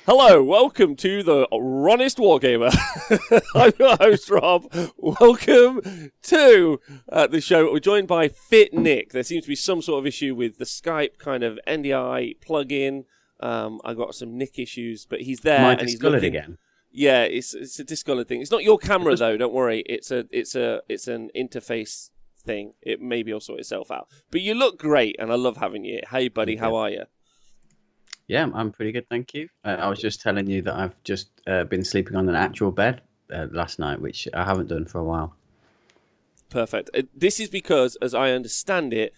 Hello, welcome to the Ronest Wargamer. I'm your host, Rob. Welcome to the show. We're joined by Fit Nick. There seems to be some sort of issue with the Skype kind of NDI plug-in. I got some Nick issues, but he's there Am I and he's discoloured looking. again? Yeah, it's a discolored thing. It's not your camera though. Don't worry. It's an interface thing. It maybe will sort itself out. But you look great, and I love having you. Hey, buddy, how are you? Yeah, I'm pretty good, thank you. I was just telling you that I've just been sleeping on an actual bed last night, which I haven't done for a while. Perfect. This is because, as I understand it,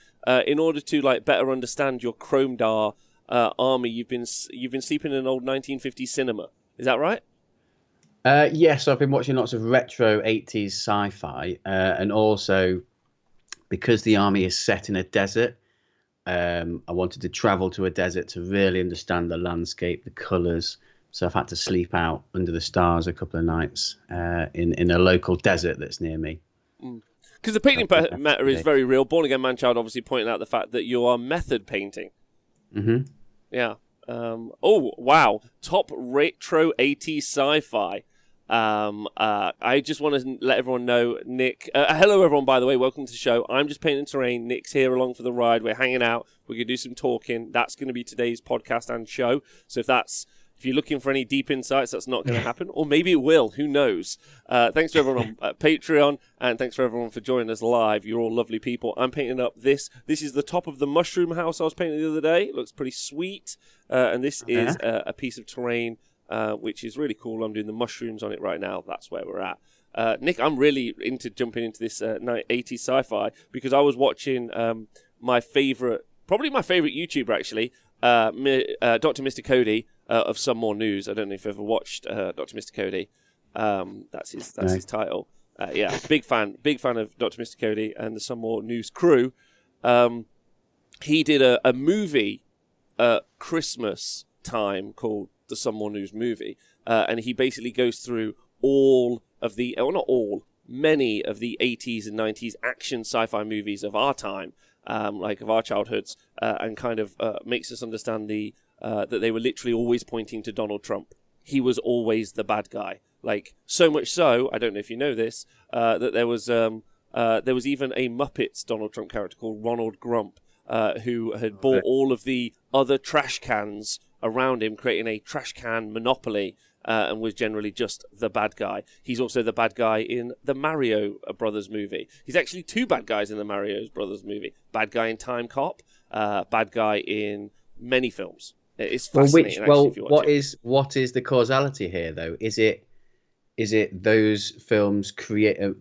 in order to better understand your Chrome Dar army, you've been sleeping in an old 1950s cinema. Is that right? Yes, I've been watching lots of retro 80s sci-fi, and also because the army is set in a desert, I wanted to travel to a desert to really understand the landscape, the colours. So I've had to sleep out under the stars a couple of nights in a local desert that's near me. Because the painting matter is very real. Born Again Manchild obviously pointing out the fact that you are method painting. Mm-hmm. Yeah. Oh, wow. Top retro 80s sci-fi. I just want to let everyone know, Nick. Hello, everyone, by the way. Welcome to the show. I'm just painting terrain. Nick's here along for the ride. We're hanging out. We're going to do some talking. That's going to be today's podcast and show. So if you're looking for any deep insights, that's not going to happen. Or maybe it will. Who knows? Thanks to everyone on Patreon. And thanks for everyone for joining us live. You're all lovely people. I'm painting up this. This is the top of the mushroom house I was painting the other day. It looks pretty sweet. And this is a piece of terrain which is really cool. I'm doing the mushrooms on it right now. That's where we're at. Nick, I'm really into jumping into this 80s sci-fi because I was watching my favourite YouTuber actually, Dr. Mr. Cody of Some More News. I don't know if you've ever watched Dr. Mr. Cody. That's his title. Yeah, big fan of Dr. Mr. Cody and the Some More News crew. He did a movie at Christmas time called the Some More News movie, and he basically goes through many of the 80s and 90s action sci-fi movies of our time, of our childhoods, and kind of makes us understand that they were literally always pointing to Donald Trump. He was always the bad guy. So much so, I don't know if you know this, that there was even a Muppets Donald Trump character called Ronald Grump, who had bought all of the other trash cans around him, creating a trash can monopoly, and was generally just the bad guy. He's also the bad guy in the Mario Brothers movie. He's actually two bad guys in the Mario Brothers movie. Bad guy in Time Cop, bad guy in many films. It's fascinating. If you watch it. What is the causality here, though? Is it those films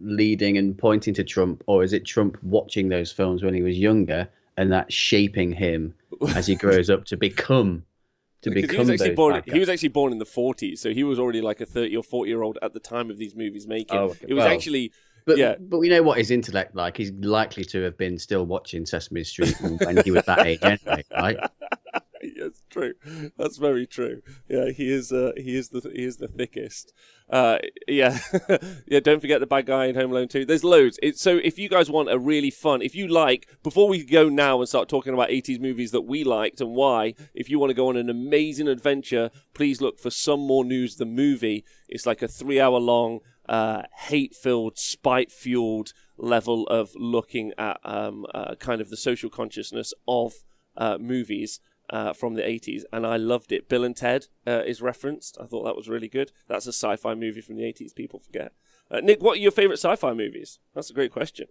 leading and pointing to Trump, or is it Trump watching those films when he was younger and that shaping him as he grows up to become? He was actually born in the 40s, so he was already like a 30 or 40-year-old at the time of these movies making. Oh, okay. It was actually... But we know what his intellect like. He's likely to have been still watching Sesame Street when he was that age anyway, right? Yes, true. That's very true. Yeah, he is the thickest. Yeah. Yeah, don't forget the bad guy in Home Alone 2. There's loads. So if you guys want a really fun, before we go now and start talking about 80s movies that we liked and why, if you want to go on an amazing adventure, please look for Some More News, the movie. It's like a 3-hour long, hate-filled, spite-fueled level of looking at kind of the social consciousness of movies from the 80s, and I loved it. Bill and Ted is referenced. I thought that was really good. That's a sci-fi movie from the 80s, people forget. Nick, what are your favourite sci-fi movies? That's a great question,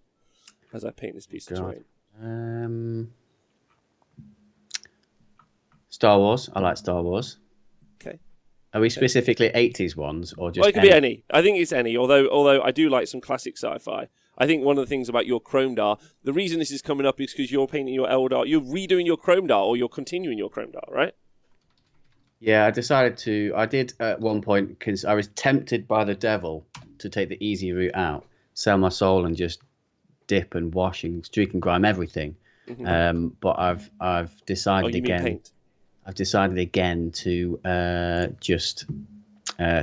as I paint this piece of terrain. Star Wars. I like Star Wars. Okay. Are we specifically 80s ones, or just Well, it could be any. I think it's any, although I do like some classic sci-fi. I think one of the things about your Chrome Dar, the reason this is coming up is because you're painting your Eldar, you're redoing your Chrome Dar, or you're continuing your Chrome Dar, right? Yeah, I did at one point, because I was tempted by the devil to take the easy route out, sell my soul and just dip and wash and streak and grime everything. Mm-hmm. But I've decided again. I've decided again to just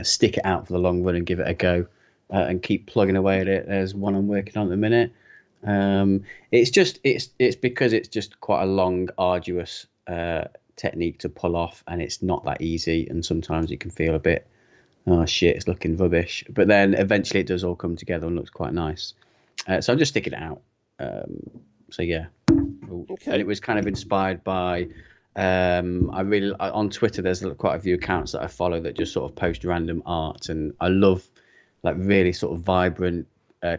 stick it out for the long run and give it a go. And keep plugging away at it. There's one I'm working on at the minute. It's because it's just quite a long, arduous technique to pull off, and it's not that easy. And sometimes you can feel a bit, oh shit, it's looking rubbish. But then eventually it does all come together and looks quite nice. So I'm just sticking it out. So yeah, Okay. and it was kind of inspired by. On Twitter, there's quite a few accounts that I follow that just sort of post random art, and I love like really sort of vibrant,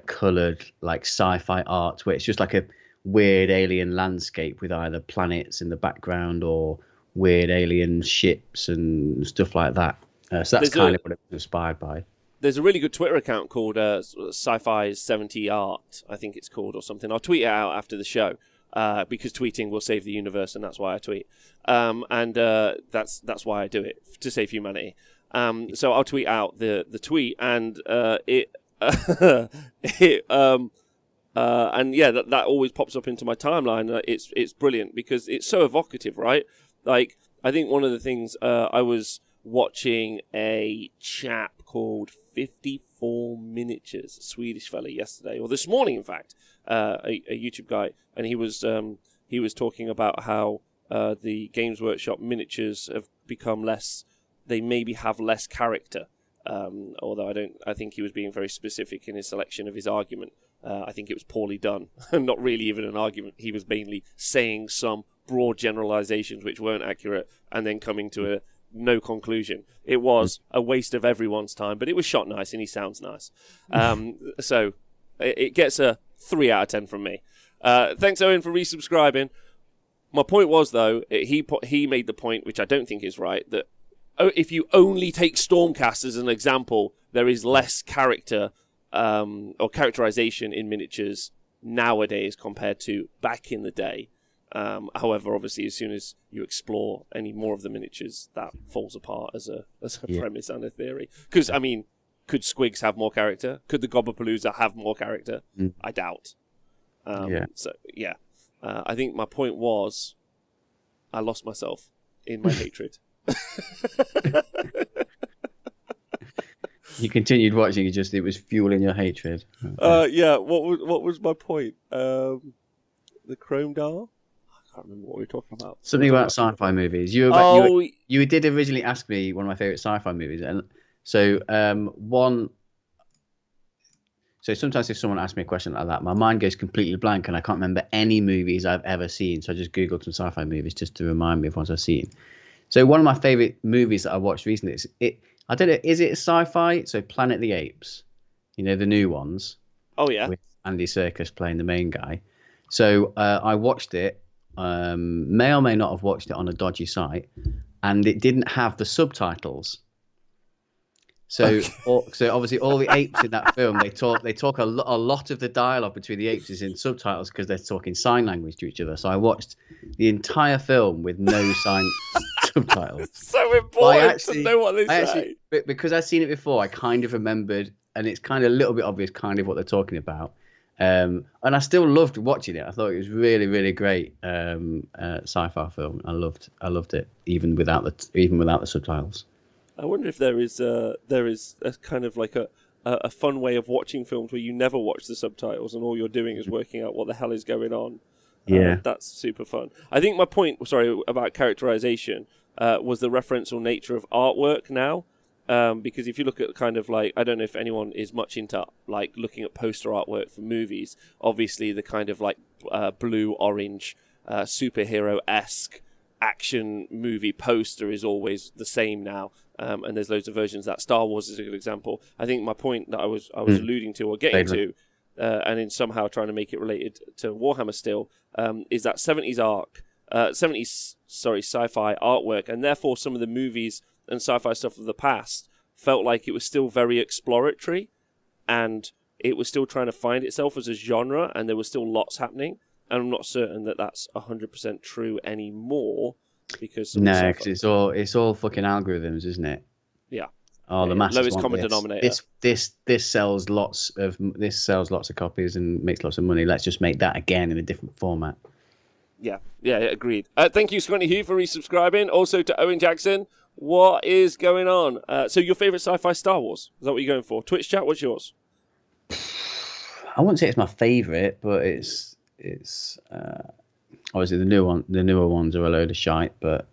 coloured like sci-fi art where it's just like a weird alien landscape with either planets in the background or weird alien ships and stuff like that. So that's kind of what it was inspired by. There's a really good Twitter account called Sci-Fi 70 Art, I think it's called, or something. I'll tweet it out after the show because tweeting will save the universe, and that's why I tweet. That's why I do it, to save humanity. So I'll tweet out the tweet, and and yeah, that always pops up into my timeline. It's brilliant because it's so evocative, right? Like, I think one of the things I was watching a chap called 54 Miniatures, a Swedish fella, yesterday, or this morning, in fact, a YouTube guy, and he was talking about how the Games Workshop miniatures have become less. They maybe have less character. Although I think he was being very specific in his selection of his argument. I think it was poorly done, not really even an argument. He was mainly saying some broad generalizations which weren't accurate, and then coming to no conclusion. It was a waste of everyone's time, but it was shot nice and he sounds nice. So it gets a 3 out of 10 from me. Thanks, Owen, for resubscribing. My point was, though, he made the point, which I don't think is right, that if you only take Stormcast as an example, there is less character or characterization in miniatures nowadays compared to back in the day. However, obviously, as soon as you explore any more of the miniatures, that falls apart as a premise and a theory. Because, I mean, could Squigs have more character? Could the Gobblepalooza have more character? I doubt. So, yeah. I think my point was I lost myself in my hatred. You continued watching, it was fueling your hatred. Yeah, what was my point? The Chrome Dial? I can't remember what we were talking about. Something about sci-fi movies. You did originally ask me one of my favorite sci-fi movies, and so So sometimes if someone asks me a question like that, my mind goes completely blank and I can't remember any movies I've ever seen. So I just Googled some sci-fi movies just to remind me of ones I've seen. So one of my favorite movies that I watched recently I don't know, is it sci-fi? So Planet of the Apes, the new ones. Oh yeah, with Andy Serkis playing the main guy. So I watched it. May or may not have watched it on a dodgy site, and it didn't have the subtitles. So, so obviously, all the apes in that film, they talk a lot of the dialogue between the apes is in subtitles because they're talking sign language to each other. So I watched the entire film with no sign subtitles. It's so important to know what they say. Because I've seen it before, I kind of remembered, and it's kind of a little bit obvious, kind of what they're talking about. And I still loved watching it. I thought it was really, really great sci-fi film. I loved it, even without the subtitles. I wonder if there is a kind of like a fun way of watching films where you never watch the subtitles and all you're doing is working out what the hell is going on. Yeah, that's super fun. I think my point, about characterization was the referential nature of artwork now. Because if you look at kind of like, I don't know if anyone is much into like looking at poster artwork for movies. Obviously, the kind of like blue, orange, superhero-esque action movie poster is always the same now. And there's loads of versions of that. Star Wars is a good example. I think my point that I was alluding to or getting to, and in somehow trying to make it related to Warhammer still, is that 70s sci-fi artwork, and therefore some of the movies and sci-fi stuff of the past felt like it was still very exploratory, and it was still trying to find itself as a genre, and there was still lots happening. And I'm not certain that that's 100% true anymore. Because it's all fucking algorithms, isn't it? Yeah. Oh, the masses lowest want common this. denominator. This sells lots of copies and makes lots of money. Let's just make that again in a different format. Yeah, agreed. Thank you, Scrunny Hugh, for resubscribing. Also to Owen Jackson, what is going on? So your favorite sci-fi Star Wars? Is that what you're going for? Twitch chat, what's yours? I wouldn't say it's my favorite, but it's Obviously, the newer ones are a load of shite. But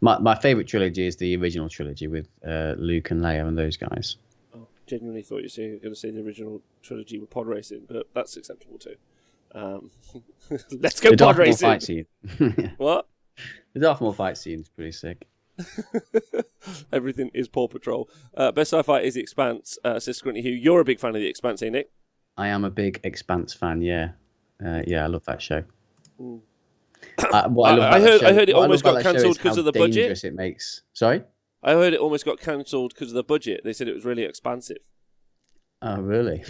my favorite trilogy is the original trilogy with Luke and Leia and those guys. Oh, genuinely thought you were going to say the original trilogy with pod racing, but that's acceptable too. Let's go The pod Darth Maul racing. fight scene. What? The Darth Maul fight scene is pretty sick. Everything is Paw Patrol. Best sci-fi is The Expanse. Says Scrunty Hugh. You're a big fan of The Expanse, eh, Nick? I am a big Expanse fan. Yeah, I love that show. Mm. I heard it almost got cancelled because of the budget. It makes. Sorry. I heard it almost got cancelled because of the budget. They said it was really expansive. Oh, really?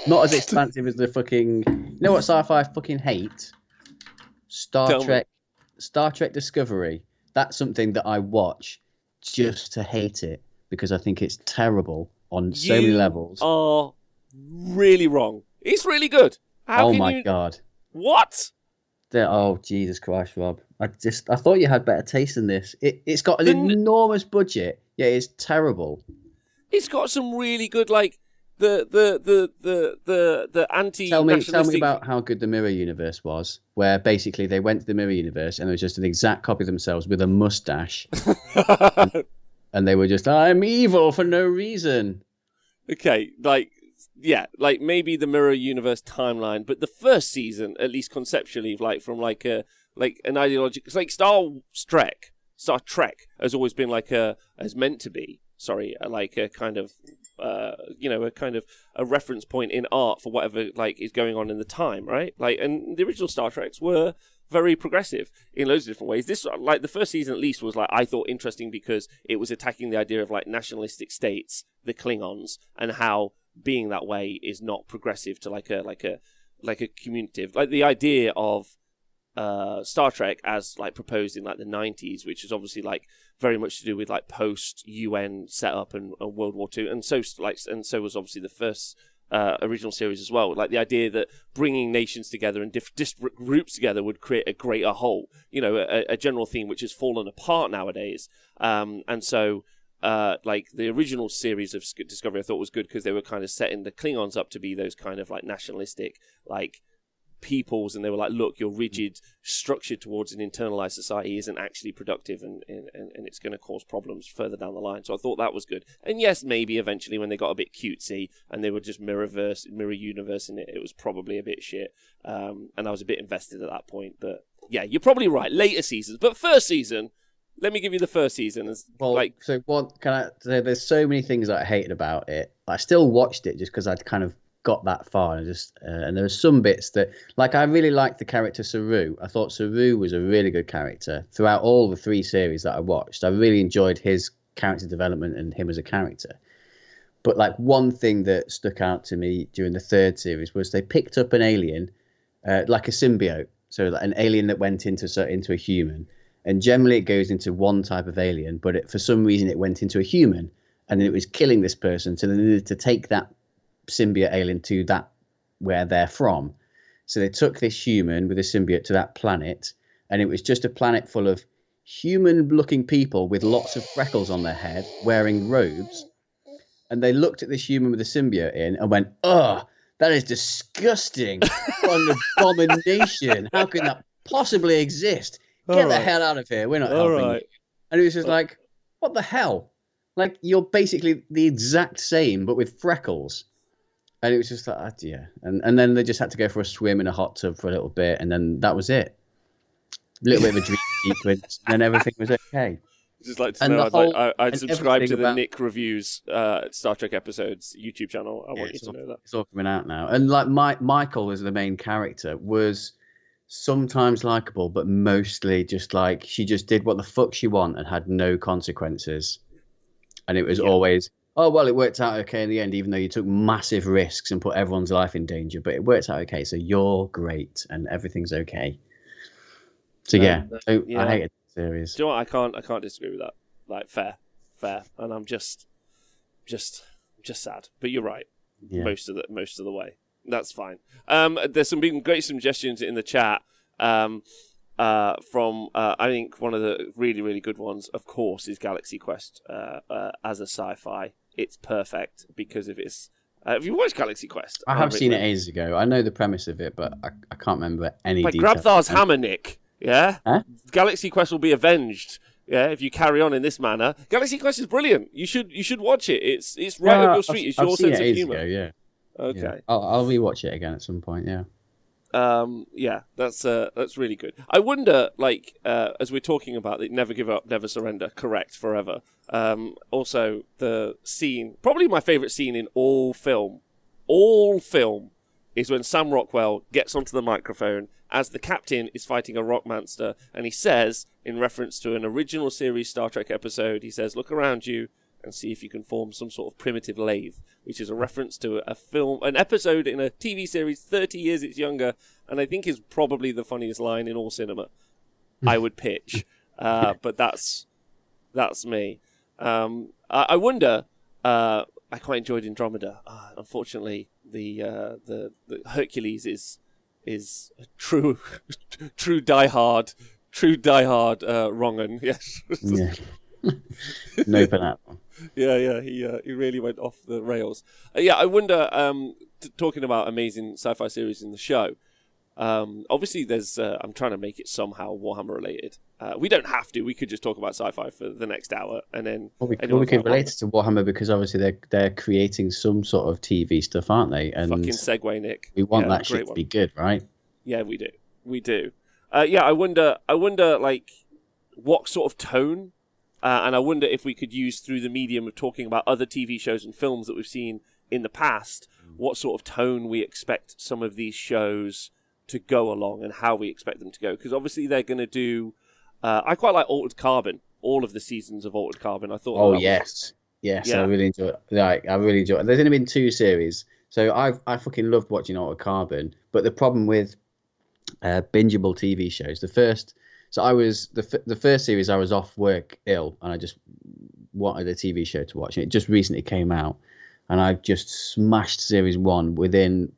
Not as expansive as the fucking. You know what sci-fi I fucking hate? Star Trek Discovery. That's something that I watch just to hate it because I think it's terrible on so many levels. You are really wrong. It's really good. Oh my god! What? Oh Jesus Christ, Rob! I thought you had better taste than this. It's got an enormous budget, yet it's terrible. It's got some really good the anti-nationalistic... Tell me about how good the Mirror Universe was, where basically they went to the Mirror Universe and it was just an exact copy of themselves with a mustache. and they were just, I'm evil for no reason. Okay, maybe the Mirror Universe timeline, but the first season, at least conceptually, from an ideological... It's like Star Trek has always been as meant to be. Sorry, a kind of, a reference point in art for whatever is going on in the time, right? And the original Star Treks were very progressive in loads of different ways. This, the first season at least, was I thought interesting because it was attacking the idea of nationalistic states, the Klingons, and how being that way is not progressive to a communicative, the idea of Star Trek as proposed in the 90s, which is obviously very much to do with post UN setup and World War II, and so was obviously the first original series as well. The idea that bringing nations together and disparate groups together would create a greater whole. A general theme which has fallen apart nowadays. And so the original series of Discovery I thought was good because they were kind of setting the Klingons up to be those kind of nationalistic peoples, and they were look, your rigid structure towards an internalized society isn't actually productive, and it's going to cause problems further down the line. So I thought that was good. And yes, maybe eventually when they got a bit cutesy and they were just mirror universe in it, it was probably a bit shit. And I was a bit invested at that point. But yeah, you're probably right. Later seasons, but first season. Let me give you the first season. So what can I say? There's so many things that I hated about it. I still watched it just because I'd kind of got that far, and and there were some bits that I really liked the character Saru. I thought Saru was a really good character throughout all the 3 series that I watched. I really enjoyed his character development and him as a character. But one thing that stuck out to me during the 3rd series was they picked up an alien, like a symbiote, so an alien that went into a human. And generally it goes into one type of alien, but for some reason it went into a human, and then it was killing this person. So they needed to take that symbiote alien to that where they're from. So they took this human with a symbiote to that planet, and it was just a planet full of human-looking people with lots of freckles on their head, wearing robes. And they looked at this human with a symbiote in and went, "Ugh, that is disgusting! What an abomination! How can that possibly exist? Get the hell out of here! We're not helping you." And it was just what the hell? You're basically the exact same, but with freckles. And it was just yeah. And then they just had to go for a swim in a hot tub for a little bit, and then that was it. A little bit of a dream sequence, and then everything was okay. Just like to know, I'd subscribe to the Nick Reviews Star Trek episodes YouTube channel. I want you to know that. It's all coming out now. And Michael, as the main character, was sometimes likable, but mostly just she just did what the fuck she wanted and had no consequences. And it was always, oh, well, it worked out okay in the end, even though you took massive risks and put everyone's life in danger. But it worked out okay, so you're great and everything's okay. So I hated the series. Do you know what? I can't disagree with that. Fair, and I'm just sad. But you're right. Yeah. Most of the way. That's fine. There's been great suggestions in the chat. From I think one of the really, really good ones, of course, is Galaxy Quest as a sci-fi. It's perfect because of its Have you watched Galaxy Quest? I have seen it ages ago. I know the premise of it, but I can't remember any By details. Grabthar's hammer, Nick. Yeah? Huh? Galaxy Quest will be avenged. Yeah, if you carry on in this manner. Galaxy Quest is brilliant. You should watch it. It's right up your street. It's your sense of humor. Ago, yeah. Okay. Yeah. I'll rewatch it again at some point. Yeah. Yeah, that's really good. I wonder, like, as we're talking about the never give up, never surrender, correct, forever. Also, the scene, probably my favorite scene in all film, is when Sam Rockwell gets onto the microphone as the captain is fighting a rock monster, and he says, in reference to an original series Star Trek episode, he says, "Look around you and see if you can form some sort of primitive lathe," which is a reference to an episode in a TV series 30 years it's younger, and I think is probably the funniest line in all cinema. I would pitch, but that's me. I wonder. I quite enjoyed Andromeda. Unfortunately, the Hercules is a true diehard wrong-un. Yes. Yeah. No for that one. Yeah, he really went off the rails. I wonder. Talking about amazing sci-fi series in the show. Obviously, there's. I'm trying to make it somehow Warhammer related. We don't have to. We could just talk about sci-fi for the next hour, and then. We could relate it to Warhammer because obviously they're creating some sort of TV stuff, aren't they? And fucking segue, Nick. We want that shit to be good, right? Yeah, we do. I wonder, like, what sort of tone. And I wonder if we could use through the medium of talking about other TV shows and films that we've seen in the past, what sort of tone we expect some of these shows to go along and how we expect them to go. Because obviously they're going to do... I quite like Altered Carbon, all of the seasons of Altered Carbon. I thought... Oh, yes. Yes, yeah. I really enjoy it. I really enjoy it. There's only been 2 series. So I fucking loved watching Altered Carbon. But the problem with bingeable TV shows, the first... So I was the first series. I was off work ill, and I just wanted a TV show to watch. And it just recently came out, and I just smashed series 1 within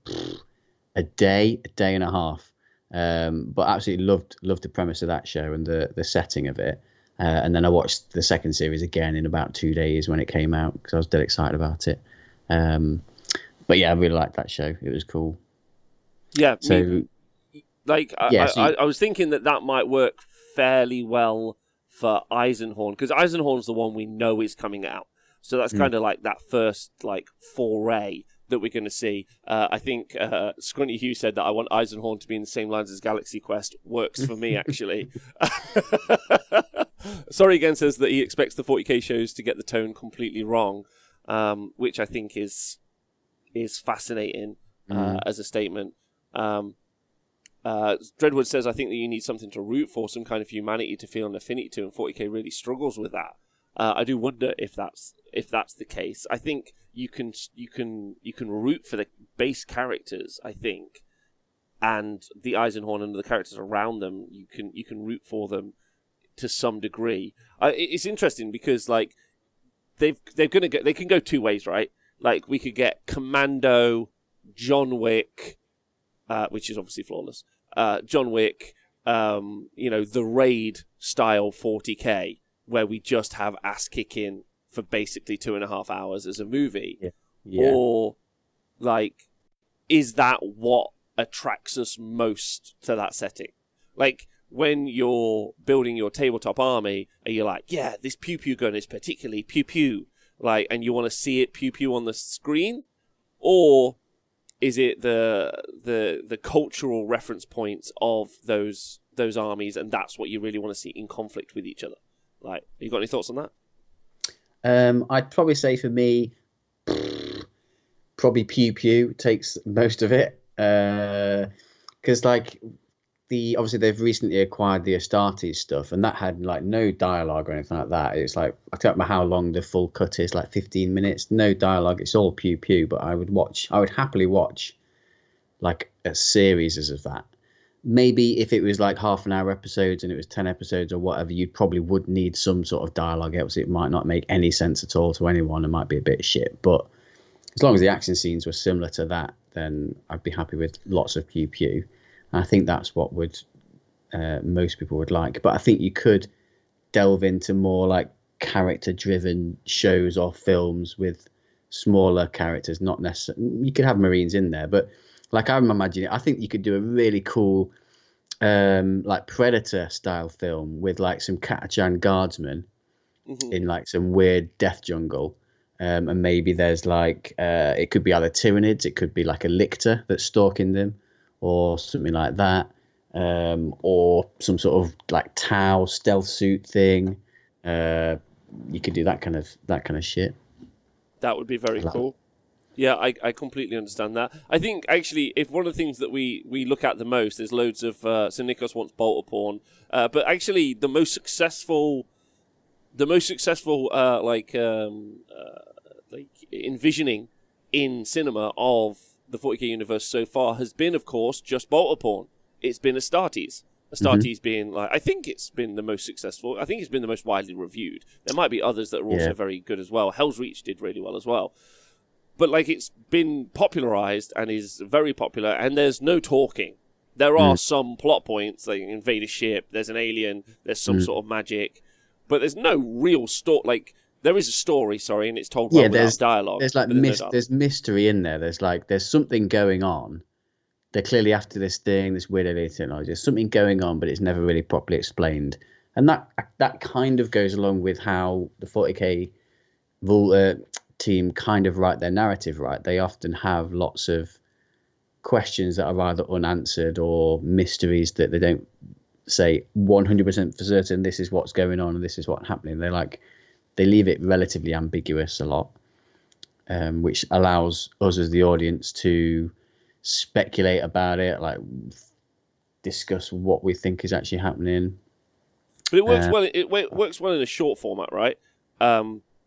a day and a half. But absolutely loved the premise of that show and the setting of it. And then I watched the second series again in about 2 days when it came out because I was dead excited about it. But yeah, I really liked that show. It was cool. Yeah. So. I was thinking that might work fairly well for Eisenhorn, because Eisenhorn's the one we know is coming out. So that's kind of like that first foray that we're going to see. I think Scrunty Hugh said that I want Eisenhorn to be in the same lines as Galaxy Quest. Works for me, actually. Sorry again says that he expects the 40k shows to get the tone completely wrong, which I think is fascinating as a statement. Dreadwood says, I think that you need something to root for, some kind of humanity to feel an affinity to, and 40k really struggles with that. I do wonder if that's the case. I think you can root for the base characters, I think, and the Eisenhorn and the characters around them. You can root for them to some degree. It's interesting because they can go 2 ways, right? Like we could get Commando, John Wick. Which is obviously flawless. John Wick, the Raid style 40k, where we just have ass kicking for basically 2.5 hours as a movie. Yeah. Or, is that what attracts us most to that setting? Like, when you're building your tabletop army, and you're like, yeah, this pew-pew gun is particularly pew-pew, and you want to see it pew-pew on the screen? Or... is it the cultural reference points of those armies, and that's what you really want to see in conflict with each other? You got any thoughts on that? I'd probably say for me, probably Pew Pew takes most of it, because obviously they've recently acquired the Astartes stuff, and that had no dialogue or anything like that. It's I can't remember how long the full cut is, 15 minutes, no dialogue. It's all pew pew. But I would happily watch a series of that. Maybe if it was half an hour episodes and it was 10 episodes or whatever, you probably would need some sort of dialogue, else it might not make any sense at all to anyone. It might be a bit shit. But as long as the action scenes were similar to that, then I'd be happy with lots of pew pew. I think that's what most people would like. But I think you could delve into more character-driven shows or films with smaller characters, not necessarily. You could have Marines in there, but like I'm imagining, I think you could do a really cool, like Predator style film with like some Catachan guardsmen in like some weird death jungle. And maybe there's like it could be either Tyranids, it could be like a lictor that's stalking them, or something like that, or some sort of like Tau stealth suit thing. You could do that kind of shit. That would be very cool. Yeah, I completely understand that. I think actually, if one of the things that we look at the most, there's loads of so Nikos wants bolter porn, but actually the most successful like envisioning in cinema of the 40k universe so far has been, of course, just bolter porn. It's been Astartes. Astartes being like, I think it's been the most successful. I think it's been the most widely reviewed. There might be others that are also very good as well. Hell's Reach did really well as well. But like, it's been popularized and is very popular, and there's no talking. There are some plot points, like invade a ship, there's an alien, there's some sort of magic, but there's no real story. Like, there is a story, sorry, and it's told well without dialogue. There's like there's mystery in there. There's something going on. They're clearly after this thing, this weird alien technology. There's something going on, but it's never really properly explained. And that kind of goes along with how the 40k team kind of write their narrative, right? They often have lots of questions that are either unanswered or mysteries that they don't say 100% for certain this is what's going on and this is what's happening. They leave it relatively ambiguous a lot, which allows us as the audience to speculate about it, like discuss what we think is actually happening. But it works well. It works well in a short format, right?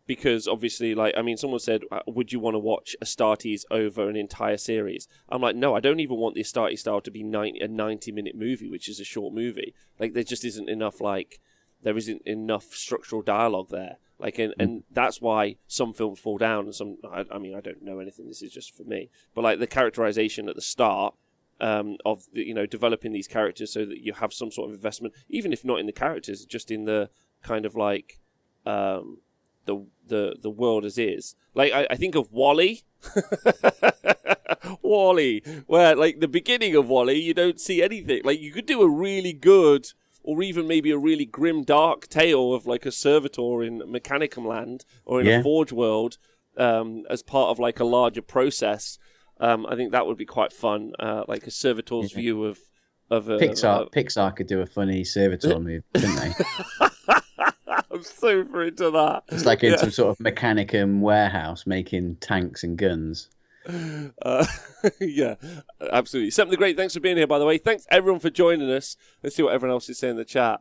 Because obviously, like, I mean, someone said, would you want to watch Astartes over an entire series? I'm like, no, I don't even want the Astartes style to be a 90-minute movie, which is a short movie. Like, there just isn't enough, like, there isn't enough structural dialogue there. Like, and that's why some films fall down, and some, I mean, I don't know anything, this is just for me. But, like, the characterization at the start of, developing these characters so that you have some sort of investment, even if not in the characters, just in the kind of, like, the world as is. Like, I think of WALL-E. WALL-E, where, like, the beginning of WALL-E, you don't see anything. Like, you could do a really good, or even maybe a really grim, dark tale of, like, a servitor in Mechanicum Land, or in a Forge world, as part of, like, a larger process. I think that would be quite fun, like a servitor's view of a... Pixar could do a funny servitor movie, couldn't they? I'm super into that. It's like in some sort of Mechanicum warehouse making tanks and guns. Yeah, absolutely. Something the Great, thanks for being here, by the way. Thanks, everyone, for joining us. Let's see what everyone else is saying in the chat.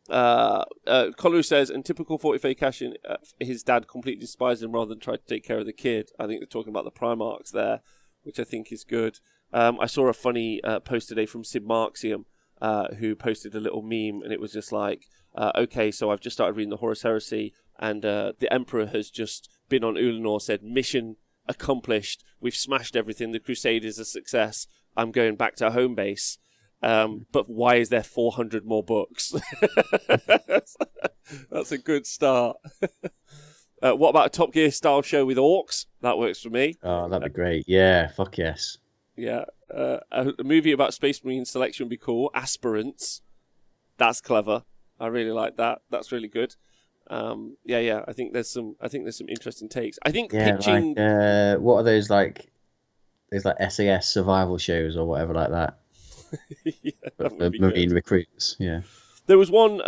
Kolu says, in typical 40k Cashin, his dad completely despised him rather than tried to take care of the kid. I think they're talking about the Primarchs there, which I think is good. I saw a funny post today from Sid Marxium, who posted a little meme, and it was just like, okay, so I've just started reading the Horus Heresy, and the Emperor has just been on Ulanor, said, mission accomplished, we've smashed everything, the Crusade is a success, I'm going back to home base. But why is there 400 more books? That's a good start. What about a Top Gear style show with orcs? That works for me. Oh, that'd be great. Yeah, fuck yes. Yeah. A movie about Space Marine selection would be cool. Aspirants. That's clever. I really like that. That's really good. Yeah. I think there's some interesting takes. I think pitching. Like, what are those like? There's like SAS survival shows or whatever like that. Yeah, that for Marine recruits. Yeah. There was one.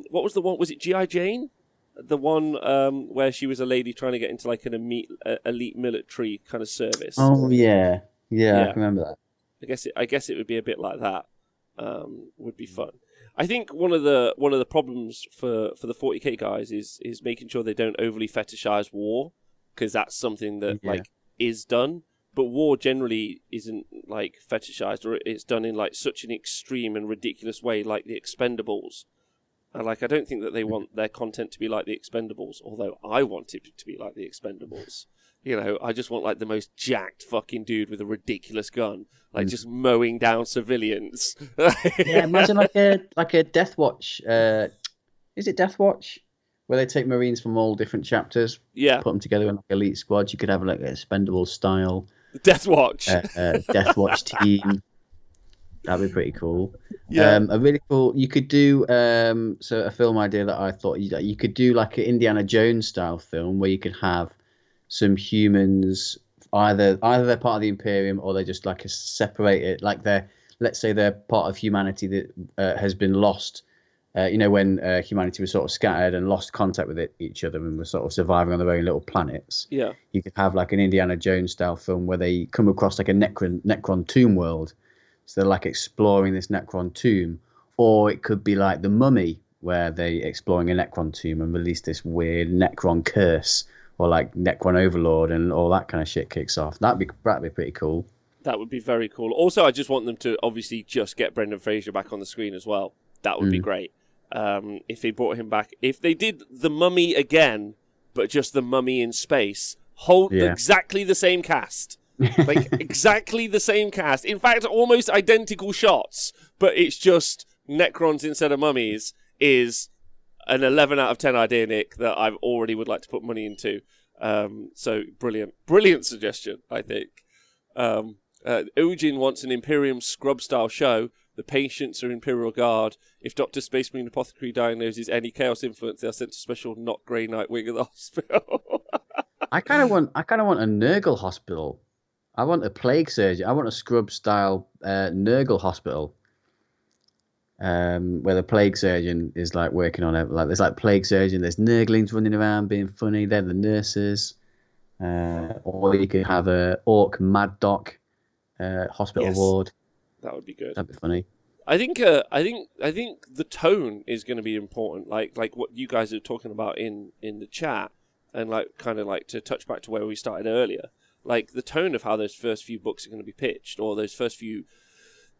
What was the one? Was it G.I. Jane? The one where she was a lady trying to get into like an elite military kind of service. Oh yeah. I can remember that. I guess it would be a bit like that. Would be fun. I think one of the problems for the 40k guys is making sure they don't overly fetishize war, because that's something that like is done. But war generally isn't like fetishized, or it's done in like such an extreme and ridiculous way, like the Expendables. And like, I don't think that they want their content to be like the Expendables, although I want it to be like the Expendables. You know, I just want like the most jacked fucking dude with a ridiculous gun, like just mowing down civilians. Yeah, imagine like a Death Watch. Is it Death Watch? where they take Marines from all different chapters, Yeah, put them together in like elite squads. You could have like a Expendable style Death Watch. Death Watch team. That'd be pretty cool. Yeah, A really cool. You could do so a film idea that I thought you could do like an Indiana Jones style film where you could have some humans either they're part of the Imperium or they're just like a separated like they're let's say they're part of humanity that has been lost. When humanity was sort of scattered and lost contact with each other and was sort of surviving on their own little planets. yeah. You could have like an Indiana Jones style film where they come across like a Necron tomb world. So they're like exploring this Necron tomb, or it could be like the Mummy, where they exploring a Necron tomb and release this weird Necron curse, or like Necron Overlord, and all that kind of shit kicks off. That'd be pretty cool. That would be very cool. Also, I just want them to obviously just get Brendan Fraser back on the screen as well. That would be great. If they brought him back, if they did the Mummy again, but just the Mummy in space, exactly the same cast. Like exactly the same cast. In fact, almost identical shots, but it's just Necrons instead of mummies is an 11 out of 10 idea, Nick, that I already would like to put money into. So brilliant suggestion, I think. Ujin wants an Imperium scrub style show. The patients are Imperial Guard. If Dr. Space Marine Apothecary diagnoses any chaos influence, they are sent to special not Grey Knight wing of the hospital. I kind of want a Nurgle hospital. I want a plague surgeon. I want a scrub style Nurgle hospital. Where the plague surgeon is like working on it. Like there's like plague surgeon, there's Nurglings running around being funny, they're the nurses. Or you could have a Orc Mad Doc hospital ward. That would be good. That'd be funny. I think the tone is going to be important. Like what you guys are talking about in the chat, and like kind of like to touch back to where we started earlier. Like the tone of how those first few books are going to be pitched, or those first few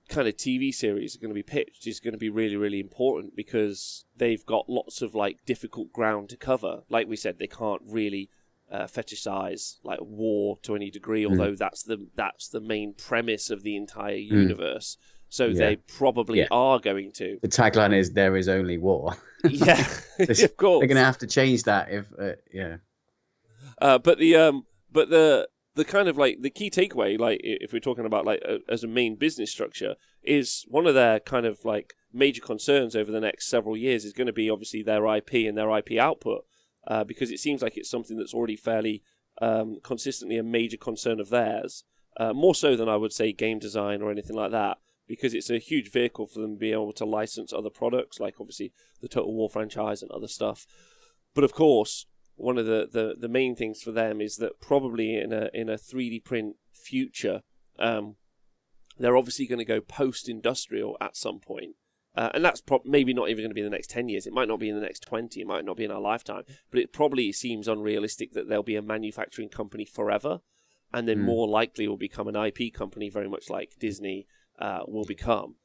kind of TV series are going to be pitched, is going to be really, really important because they've got lots of like difficult ground to cover. Like we said, they can't really fetishize like war to any degree, although that's the main premise of the entire universe. So they probably are going to. The tagline is "There is only war." Yeah, of course. They're going to have to change that if But the kind of like the key takeaway, like if we're talking about like as a main business structure, is one of their kind of like major concerns over the next several years is going to be obviously their IP and their IP output, because it seems like it's something that's already fairly consistently a major concern of theirs, more so than I would say game design or anything like that, because it's a huge vehicle for them to be able to license other products, like obviously the Total War franchise and other stuff. But of course, one of the main things for them is that probably in a 3D print future, they're obviously going to go post-industrial at some point. And that's maybe not even going to be in the next 10 years. It might not be in the next 20. It might not be in our lifetime. But it probably seems unrealistic that they'll be a manufacturing company forever, and then more likely will become an IP company, very much like Disney will become.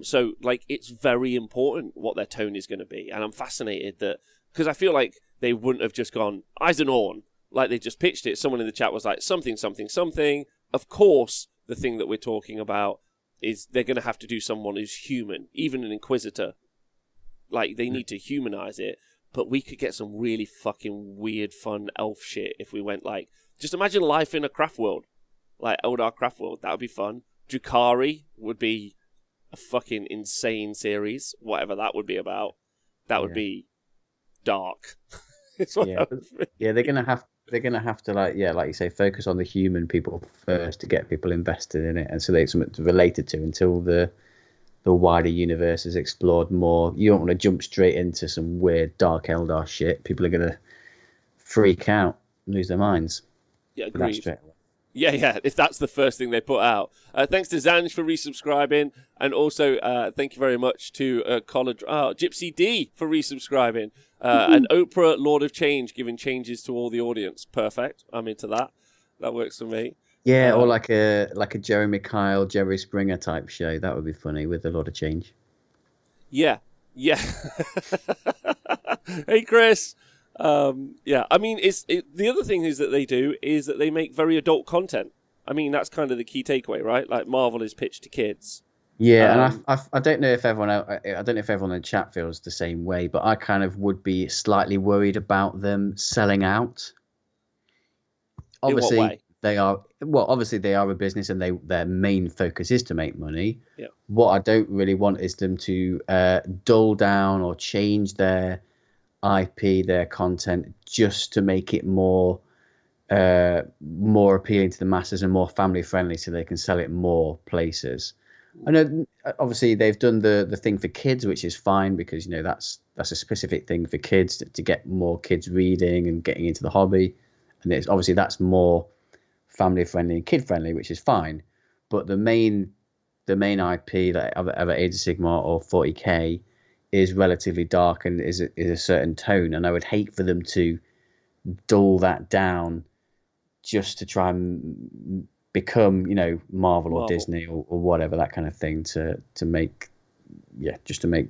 So, like, it's very important what their tone is going to be. And I'm fascinated that, because I feel like they wouldn't have just gone, Eisenhorn, like they just pitched it. Someone in the chat was like, something, something, something. Of course, the thing that we're talking about is they're going to have to do someone who's human, even an Inquisitor. Like, they need to humanize it, but we could get some really fucking weird, fun elf shit if we went like, just imagine life in a craft world, like Eldar craft world. That would be fun. Drukhari would be a fucking insane series, whatever that would be about. That would be dark. They're gonna have to like you say, focus on the human people first to get people invested in it, and so they're something related to until the wider universe is explored more. You don't want to jump straight into some weird dark Eldar shit. People are gonna freak out, lose their minds. Yeah, agreed. Yeah, if that's the first thing they put out. Thanks to Zanj for resubscribing, and also thank you very much to Gypsy D for resubscribing, and Oprah, Lord of Change, giving changes to all the audience. Perfect. I'm into that. That works for me. Yeah, or like a Jeremy Kyle, Jerry Springer type show. That would be funny with a lot of change. Yeah. Hey, Chris. I mean, the other thing is that they do is that they make very adult content. I mean, that's kind of the key takeaway, right? Like Marvel is pitched to kids, Yeah, and Um, I don't know if I don't know if everyone in the chat feels the same way, but I kind of would be slightly worried about them selling out. in what Obviously, way? obviously they are a business, and their main focus is to make money. Yeah, What I don't really want is them to dull down or change their IP, their content, just to make it more appealing to the masses and more family friendly, so they can sell it more places. I know, obviously, they've done the thing for kids, which is fine, because that's a specific thing for kids to get more kids reading and getting into the hobby, and it's obviously that's more family friendly and kid friendly, which is fine. But the main IP, like either Age of Sigmar or 40k, is relatively dark and is a certain tone, and I would hate for them to dull that down just to try and become, Marvel or Marvel. Disney or whatever, that kind of thing, to make, yeah, just to make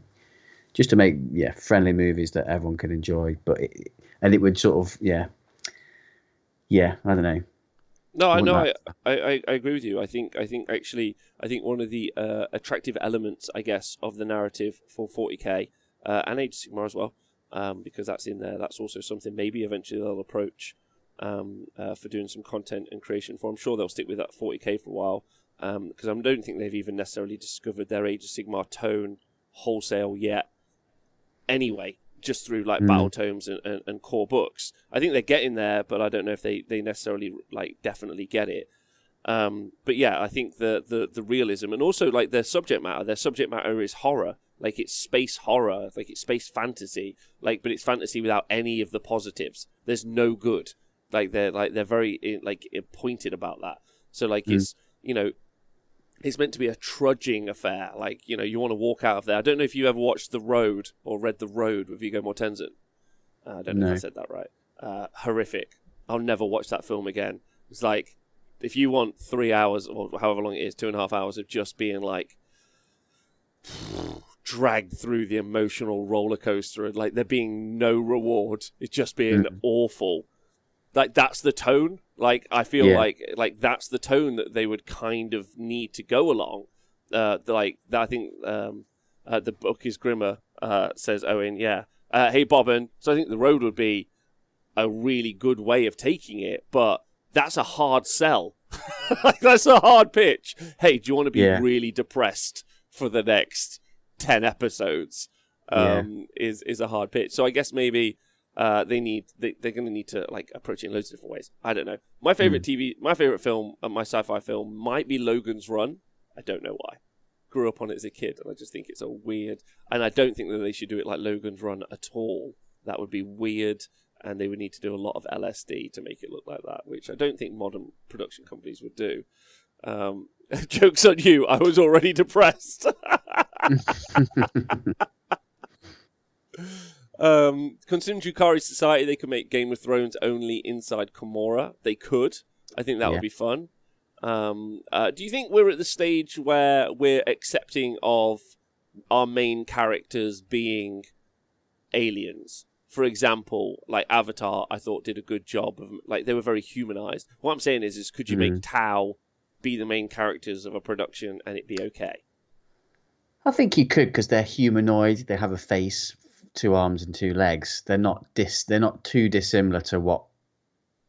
yeah, friendly movies that everyone can enjoy. And it would sort of, yeah, I don't know. No, I I want know. that. I agree with you. I think one of the attractive elements, I guess, of the narrative for 40k and Age of Sigmar as well, because that's in there. That's also something maybe eventually they'll approach for doing some content and creation for. I'm sure they'll stick with that 40k for a while, because I don't think they've even necessarily discovered their Age of Sigmar tone wholesale yet. Anyway, just through like battle Mm, tomes and core books. I think they're getting there, but I don't know if they necessarily like definitely get it. But yeah, I think the realism and also like their subject matter. Their subject matter is horror, like it's space horror, like it's space fantasy, but it's fantasy without any of the positives. There's no good. They're very pointed about that. So mm. it's meant to be a trudging affair. You want to walk out of there. I don't know if you ever watched The Road or read The Road with Viggo Mortensen. I don't know if I No. said that right. Horrific. I'll never watch that film again. It's like, if you want 3 hours or however long it is, 2.5 hours of just being like dragged through the emotional roller coaster and like there being no reward, it's just being Mm. awful. Like that's the tone. Like I feel Yeah. like that's the tone that they would kind of need to go along. I think the book is grimmer. Says Owen. Yeah. Hey Bobbin. So I think the road would be a really good way of taking it, but that's a hard sell. Like that's a hard pitch. Hey, do you want to be Yeah. really depressed for the next 10 episodes? Yeah. Is a hard pitch. So I guess maybe they're going to need to like approach it in loads of different ways. I don't know. Mm. My favorite film, my sci-fi film might be Logan's Run. I don't know why. Grew up on it as a kid, and I just think it's a weird. And I don't think that they should do it like Logan's Run at all. That would be weird, and they would need to do a lot of LSD to make it look like that, which I don't think modern production companies would do. Joke's on you. I was already depressed. Considering Drukari's society, they could make Game of Thrones only inside Komora. They could. I think that would Yeah. be fun. Do you think we're at the stage where we're accepting of our main characters being aliens? For example, like Avatar, I thought did a good job of like they were very humanized. What I'm saying is could you make Mm. Tau be the main characters of a production and it be okay? I think you could, because they're humanoid. They have a face, two arms, and two legs. They're not too dissimilar to what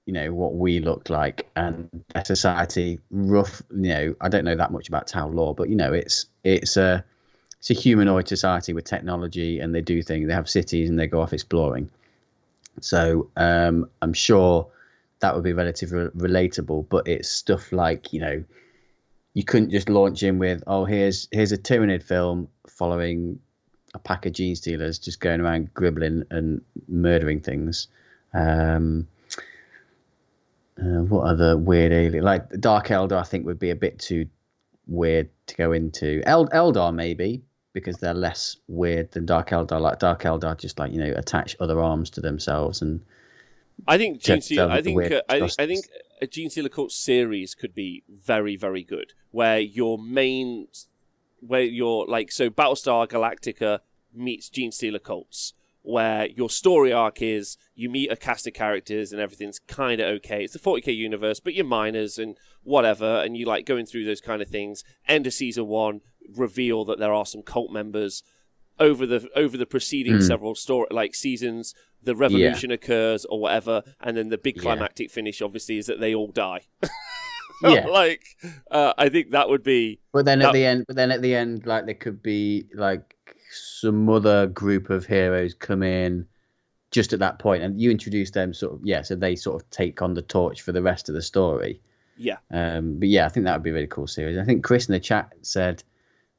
we look like, and their society. Rough. I don't know that much about Tau law, but it's a humanoid society with technology, and they do things. They have cities, and they go off exploring. So I'm sure that would be relatively relatable. But it's stuff like, you couldn't just launch in with, oh, here's a Tyranid film following a pack of gene stealers just going around gribbling and murdering things. Um, what other weird alien, like Dark Eldar, I think would be a bit too weird to go into. Eldar maybe, because they're less weird than Dark Eldar. Like Dark Eldar just like, attach other arms to themselves and I think turn Gene Stealer. themselves into weird I think monstrosities. a Gene Stealer Cult series could be very very good, where your like so Battlestar Galactica meets Gene Stealer Cults, where your story arc is you meet a cast of characters and everything's kind of okay. It's the 40k universe, but you're minors and whatever, and you like going through those kind of things. End of season 1, reveal that there are some cult members over the preceding several seasons. The revolution occurs or whatever, and then the big climactic finish obviously is that they all die. Yeah. I think that would be. But then at the end, like, there could be like some other group of heroes come in just at that point, and you introduce them so they sort of take on the torch for the rest of the story. Yeah. But yeah, I think that would be a really cool series. I think Chris in the chat said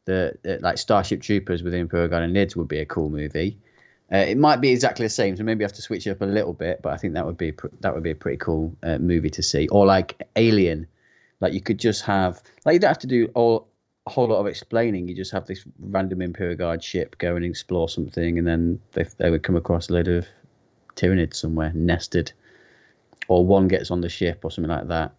that like Starship Troopers with the Imperial Guard and Nids would be a cool movie. It might be exactly the same, so maybe I have to switch it up a little bit. But I think that would be a pretty cool movie to see. Or like Alien, like you could just have like you don't have to do a whole lot of explaining. You just have this random Imperial Guard ship go and explore something, and then they would come across a load of Tyranids somewhere nested, or one gets on the ship or something like that.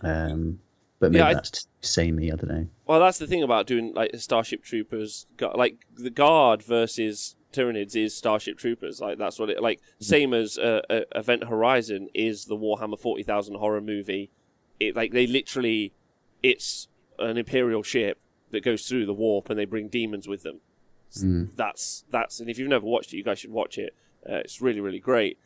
But maybe that's samey. I don't know. Well, that's the thing about doing like Starship Troopers, like the Guard versus Tyranids is Starship Troopers. Like that's what it like. Same as Event Horizon is the Warhammer 40,000 horror movie. It like they literally, it's an Imperial ship that goes through the warp and they bring demons with them. That's and if you've never watched it, you guys should watch it. It's really, really great.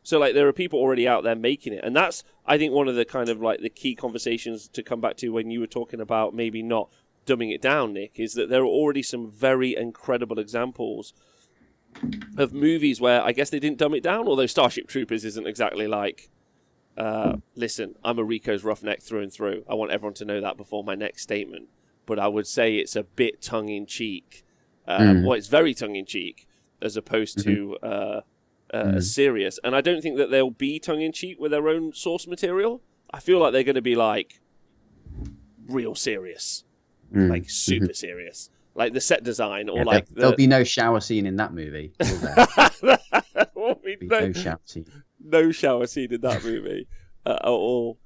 So like there are people already out there making it, and that's I think one of the kind of like the key conversations to come back to when you were talking about maybe not dumbing it down, Nick, is that there are already some very incredible examples of movies where I guess they didn't dumb it down, although Starship Troopers isn't exactly like listen, I'm a Rico's roughneck through and through. I want everyone to know that before my next statement. But I would say it's a bit tongue-in-cheek. Well, it's very tongue-in-cheek as opposed to serious. And I don't think that they'll be tongue-in-cheek with their own source material. I feel like they're going to be like real serious. Like super serious. Like the set design or like... There'll be no shower scene in that movie, will there? There'll be no shower scene. No shower scene in that movie at all.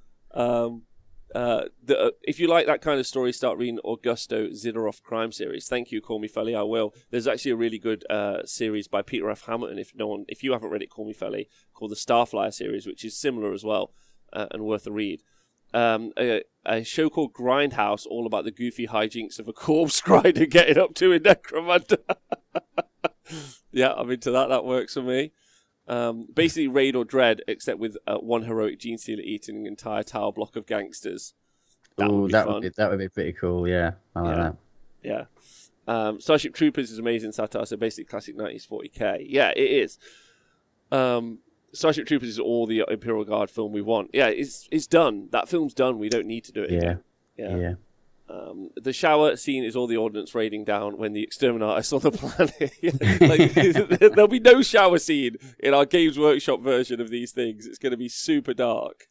If you like that kind of story, start reading Augusto Zidaroff crime series. Thank you, Call Me Felly. I will. There's actually a really good series by Peter F. Hamilton. If you haven't read it, Call Me Felly, called the Starflyer series, which is similar as well and worth a read. A show called Grindhouse, all about the goofy hijinks of a corpse grinder getting up to in Necromunda. Yeah, I'm into that. That works for me. Basically Raid or Dread, except with one heroic gene stealer eating an entire tower block of gangsters. That would be pretty cool. Yeah, I like that. Yeah. Starship Troopers is amazing satire, so basically classic 90s 40k. Yeah, it is. Starship Troopers is all the Imperial Guard film we want. Yeah, it's done. That film's done. We don't need to do it again. Yeah. The shower scene is all the ordnance raining down when the exterminator saw the planet. Like, there'll be no shower scene in our Games Workshop version of these things. It's going to be super dark.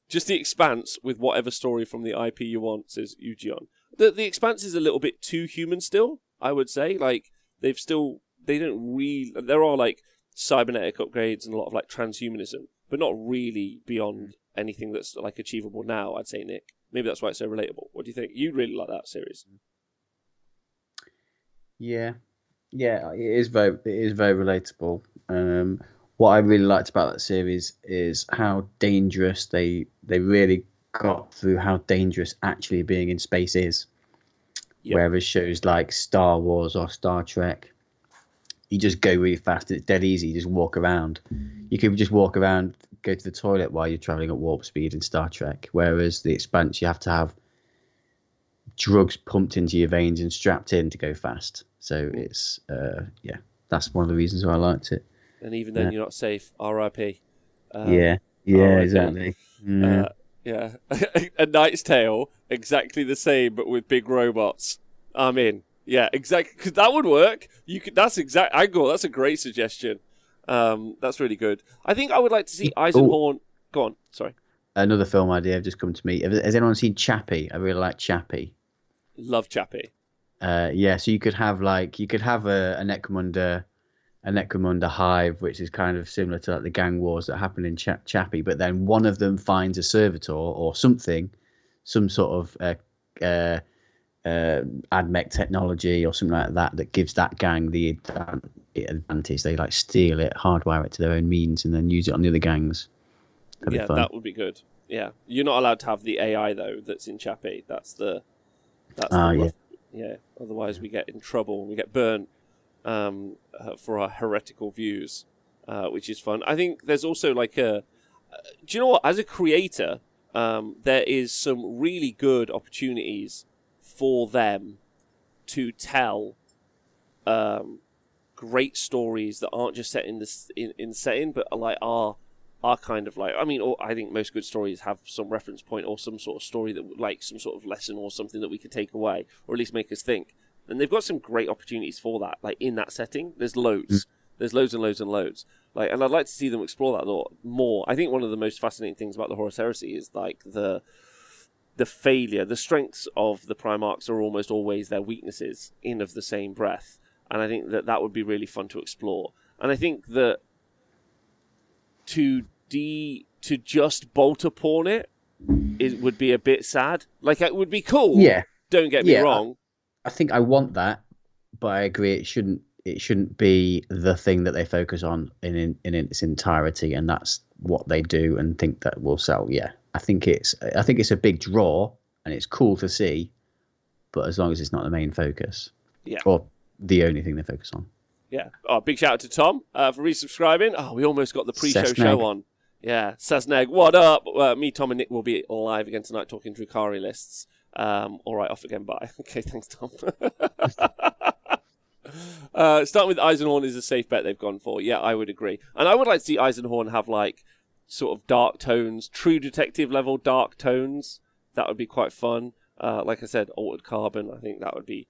Just the Expanse with whatever story from the IP you want, says Eugion. The Expanse is a little bit too human still, I would say. Like, they don't really... There are, like, cybernetic upgrades and a lot of, like, transhumanism, but not really beyond anything that's, like, achievable now, I'd say, Nick. Maybe that's why it's so relatable. What do you think? You really like that series? Yeah, it is very relatable. What I really liked about that series is how dangerous they really got through how dangerous actually being in space is. Yep. Whereas shows like Star Wars or Star Trek, you just go really fast. It's dead easy. You just walk around. You could just walk around, go to the toilet while you're traveling at warp speed in Star Trek. Whereas the Expanse, you have to have drugs pumped into your veins and strapped in to go fast. So it's that's one of the reasons why I liked it. And even then, you're not safe. R.I.P. Exactly. Yeah, A Knight's Tale, exactly the same, but with big robots. I'm in. Yeah, exactly. Because that would work. That's exact angle. That's a great suggestion. That's really good. I think I would like to see Eisenhorn. Go on. Sorry. Another film idea have just come to me. Has anyone seen Chappie? I really like Chappie. Love Chappie. So you could have a Necromunda hive, which is kind of similar to like the gang wars that happen in Chappie, but then one of them finds a servitor or something, some sort of AdMech technology or something like that gives that gang the advantage. They like steal it, hardwire it to their own means, and then use it on the other gangs. That'd be fun. That would be good. Yeah, you're not allowed to have the AI though. That's in Chappie. That's the Yeah. rough, yeah. Otherwise, we get in trouble and we get burnt for our heretical views, which is fun. I think there's also like a. Do you know what? As a creator, there is some really good opportunities for them to tell great stories that aren't just set in this in setting, but like are kind of like, I mean, I think most good stories have some reference point or some sort of story that, like, some sort of lesson or something that we could take away, or at least make us think. And they've got some great opportunities for that, like in that setting. There's loads. There's loads and loads and loads. Like, and I'd like to see them explore that a lot more. I think one of the most fascinating things about the Horus Heresy is like the failure. The strengths of the Primarchs are almost always their weaknesses in of the same breath. And I think that would be really fun to explore. And I think that to just bolt upon it would be a bit sad. Like, it would be cool. Yeah. Don't get me wrong. I think I want that, but I agree it shouldn't be the thing that they focus on in its entirety, and that's what they do and think that will sell. Yeah. I think it's a big draw and it's cool to see, but as long as it's not the main focus. Yeah. Or the only thing they focus on. Yeah. Oh, big shout out to Tom for resubscribing. Oh, we almost got the pre-show show on. Yeah. Sasneg, what up? Me, Tom, and Nick will be live again tonight talking Drukhari lists. All right, off again. Bye. Okay, thanks, Tom. Starting with Eisenhorn is a safe bet they've gone for. Yeah, I would agree. And I would like to see Eisenhorn have like sort of dark tones, true detective level dark tones. That would be quite fun. Like I said, Altered Carbon. I think that'd be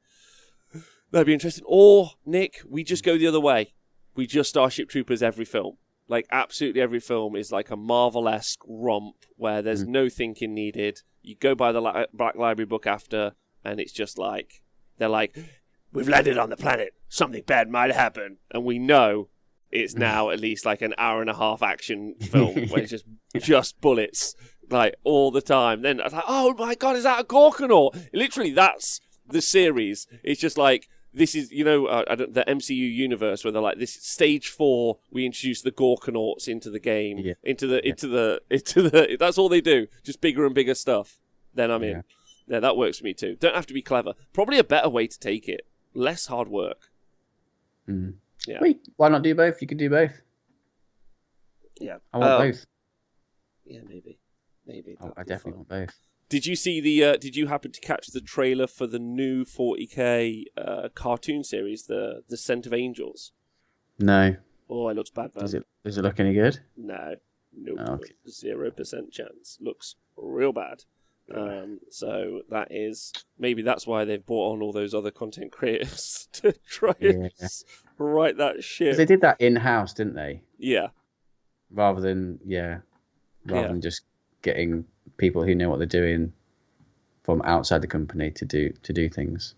interesting. Or, Nick, we just go the other way. We just Starship Troopers every film. Like, absolutely every film is like a Marvel-esque romp where there's no thinking needed. You go by the Black Library book after, and it's just like, they're like, we've landed on the planet. Something bad might happen. And we know it's now at least like an hour and a half action film where it's just bullets, like, all the time. Then I was like, oh my God, is that a Gorkanaut? Literally, that's the series. It's just like, this is, the MCU universe where they're like, this is stage 4. We introduce the Gorkanauts into the game, into the. That's all they do. Just bigger and bigger stuff. Then I'm in. Yeah, that works for me too. Don't have to be clever. Probably a better way to take it. Less hard work. Yeah. Wait, why not do both? You could do both. Yeah, I want both. Yeah, maybe. I definitely want both. Did you see the? Did you happen to catch the trailer for the new 40K cartoon series, the Descent of Angels? No. Oh, it looks bad, man. Does it look any good? No. Nope. Oh, okay. 0% chance. Looks real bad. So that is, maybe that's why they've brought on all those other content creators to try and write that shit. They did that in house, didn't they? Yeah. Rather than just getting people who know what they're doing from outside the company to do things.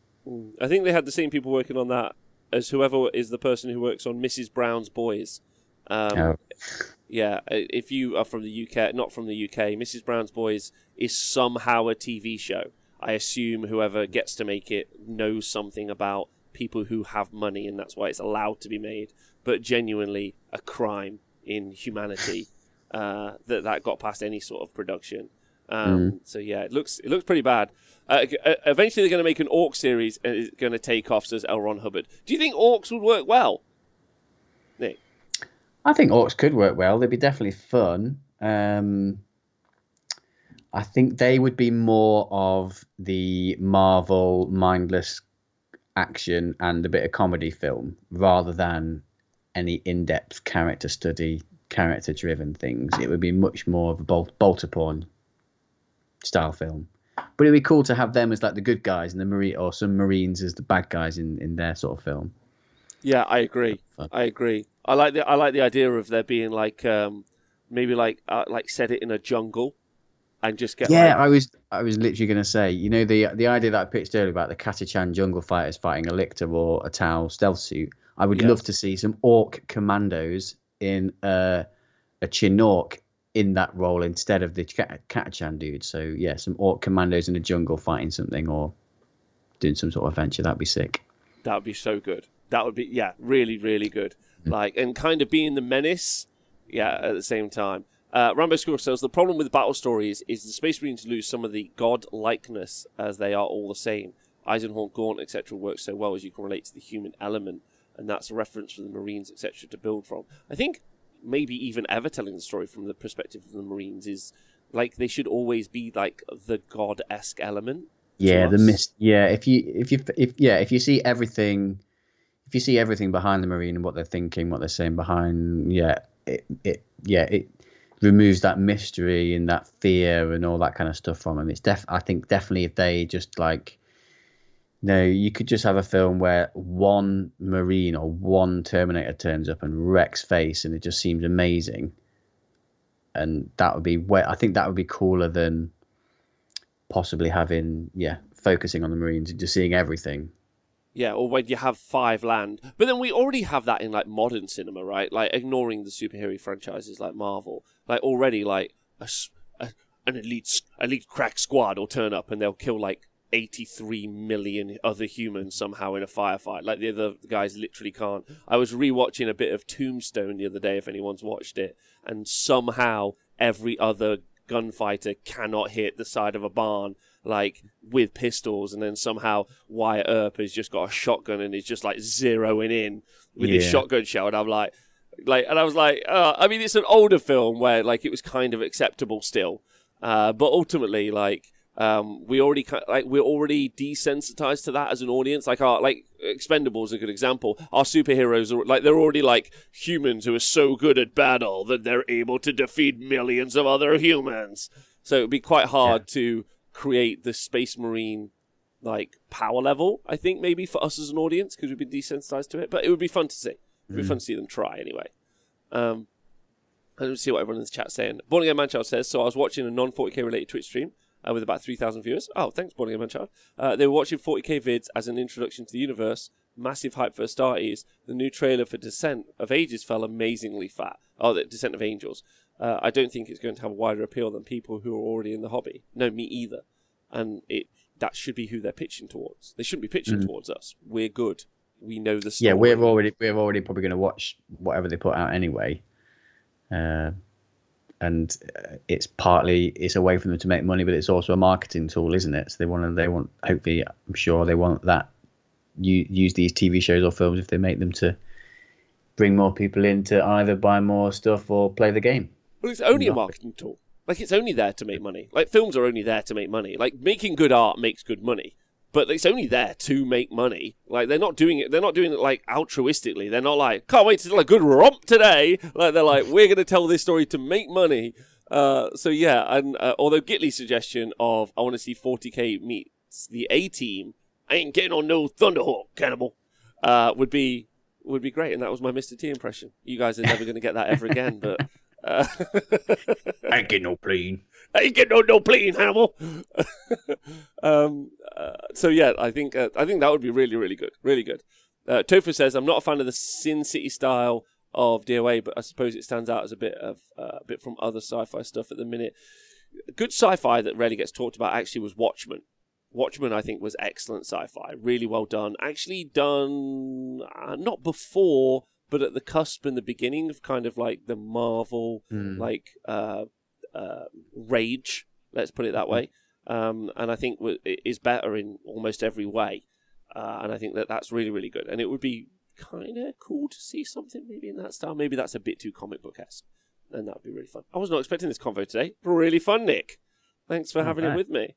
I think they had the same people working on that as whoever is the person who works on Mrs. Brown's Boys. Yeah, if you are from the UK, not from the UK, Mrs. Brown's Boys is somehow a TV show. I assume whoever gets to make it knows something about people who have money, and that's why it's allowed to be made. But genuinely, a crime in humanity that got past any sort of production. So yeah, it looks pretty bad. Eventually, they're going to make an Orc series, and it's going to take off, says L. Ron Hubbard. Do you think Orcs would work well, Nick? I think Orcs could work well. They'd be definitely fun. I think they would be more of the Marvel mindless action and a bit of comedy film rather than any in-depth character study, character-driven things. It would be much more of a bolt-upon style film. But it'd be cool to have them as like the good guys and the Marine, or some Marines as the bad guys in their sort of film. Yeah, I agree. I like the idea of there being like maybe like set it in a jungle and just get. Yeah, I was literally going to say, the idea that I pitched earlier about the Catachan jungle fighters fighting a Lictor or a Tau stealth suit. I would love to see some Orc commandos in a Chinook in that role instead of the Catachan dude. So yeah, some Orc commandos in a jungle fighting something or doing some sort of adventure. That'd be sick. That would be so good. That would be really, really good. Like, and kind of being the menace, at the same time. Rambo Squirrel says, the problem with battle stories is the Space Marines lose some of the god-likeness as they are all the same. Eisenhorn, Gaunt, etc. works so well as you can relate to the human element, and that's a reference for the Marines, etc. to build from. I think maybe even ever telling the story from the perspective of the Marines is like they should always be like the god-esque element. Yeah, to us. if you see everything, if you see everything behind the Marine and what they're thinking, what they're saying behind, it removes that mystery and that fear and all that kind of stuff from them. I think definitely if they just like, no, you could just have a film where one Marine or one Terminator turns up and wrecks face, and it just seems amazing. And that would be where I think that would be cooler than possibly having, focusing on the Marines and just seeing everything. Yeah, or when you have 5 land. But then we already have that in like modern cinema, right? Like ignoring the superhero franchises like Marvel. Like already like an elite crack squad will turn up and they'll kill like 83 million other humans somehow in a firefight. Like the other guys literally can't. I was rewatching a bit of Tombstone the other day if anyone's watched it, and somehow every other gunfighter cannot hit the side of a barn like with pistols, and then somehow Wyatt Earp has just got a shotgun and is just like zeroing in with his shotgun shell, and I'm like, and I was like, I mean, it's an older film where like it was kind of acceptable still, but ultimately like we're already desensitized to that as an audience. Like our Expendables is a good example. Our superheroes are like they're already like humans who are so good at battle that they're able to defeat millions of other humans. So it'd be quite hard to create the Space Marine like power level, I think, maybe for us as an audience, because we've been desensitized to it. But it would be fun to see. It'd be fun to see them try anyway. Let's see what everyone in the chat's saying. Born Again Manchild says, so I was watching a non-40k related Twitch stream with about 3,000 viewers. Oh, thanks, Born Again Manchild. They were watching 40k vids as an introduction to the universe. Massive hype for Astartes. The new trailer for Descent of Ages fell amazingly fat. Oh, the Descent of Angels. I don't think it's going to have a wider appeal than people who are already in the hobby. No, me either. And that should be who they're pitching towards. They shouldn't be pitching towards us. We're good. We know the story. Yeah, we're already probably going to watch whatever they put out anyway. And it's a way for them to make money, but it's also a marketing tool, isn't it? So they want hopefully, I'm sure they want that use these TV shows or films if they make them to bring more people in to either buy more stuff or play the game. Well, it's only a marketing tool. Like, it's only there to make money. Like, films are only there to make money. Like, making good art makes good money. But it's only there to make money. Like, they're not doing it like altruistically. They're not like, can't wait to tell a good romp today. Like, they're like, we're going to tell this story to make money. So yeah, and although Gitley's suggestion of I want to see 40k meets the A-Team, I ain't getting on no Thunderhawk, cannibal, would be great. And that was my Mr. T impression. You guys are never going to get that ever again, but I ain't getting no plane. I ain't getting no plane, Hannibal. So yeah, I think that would be really, really good, really good. Tofu says, I'm not a fan of the Sin City style of DOA, but I suppose it stands out as a bit from other sci-fi stuff at the minute. Good sci-fi that rarely gets talked about actually was Watchmen. Watchmen, I think, was excellent sci-fi, really well done. Actually done not before, but at the cusp and the beginning of kind of like the Marvel rage. Let's put it that way. And I think it is better in almost every way. And I think that's really, really good. And it would be kind of cool to see something maybe in that style. Maybe that's a bit too comic book-esque. And that would be really fun. I was not expecting this convo today. Really fun, Nick. Thanks for having it with me.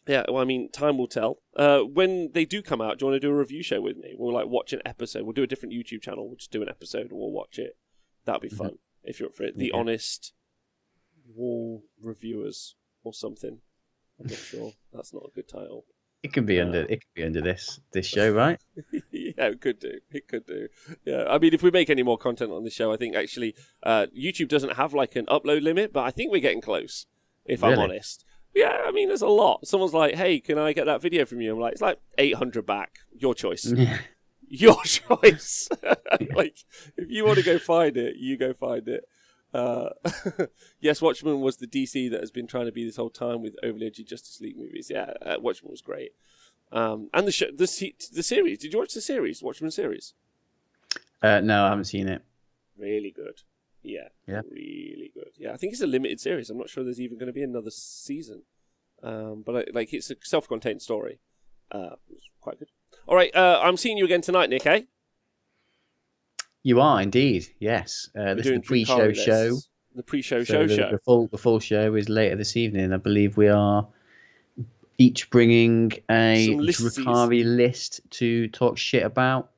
Yeah, well, I mean, time will tell. When they do come out, do you want to do a review show with me? We'll like watch an episode. We'll do a different YouTube channel. We'll just do an episode and we'll watch it. That'd be fun if you're up for it. The Honest Wall Reviewers or something. I'm not sure. That's not a good title. It could be under this show, right? Yeah, it could do. It could do. Yeah, I mean, if we make any more content on this show, I think actually YouTube doesn't have like an upload limit, but I think we're getting close. If I'm honest. Yeah, I mean, there's a lot. Someone's like, "Hey, can I get that video from you?" I'm like, "It's like 800 back. Your choice. Your choice." Like, if you want to go find it, you go find it. Yes, Watchmen was the DC that has been trying to be this whole time with overly edgy Justice League movies. Yeah, Watchmen was great. And the series. Did you watch the series? Watchmen series? No, I haven't seen it. Really good. Yeah, Yeah. really good. Yeah, I think it's a limited series. I'm not sure there's even going to be another season. But like it's a self-contained story. It's quite good. All right, I'm seeing you again tonight, Nick. Eh? You are indeed, yes. We're This is the doing pre-show Drukari show. lists. The pre-show So show. the full show is later this evening. I believe we are each bringing a Some listies. Drukari list to talk shit about.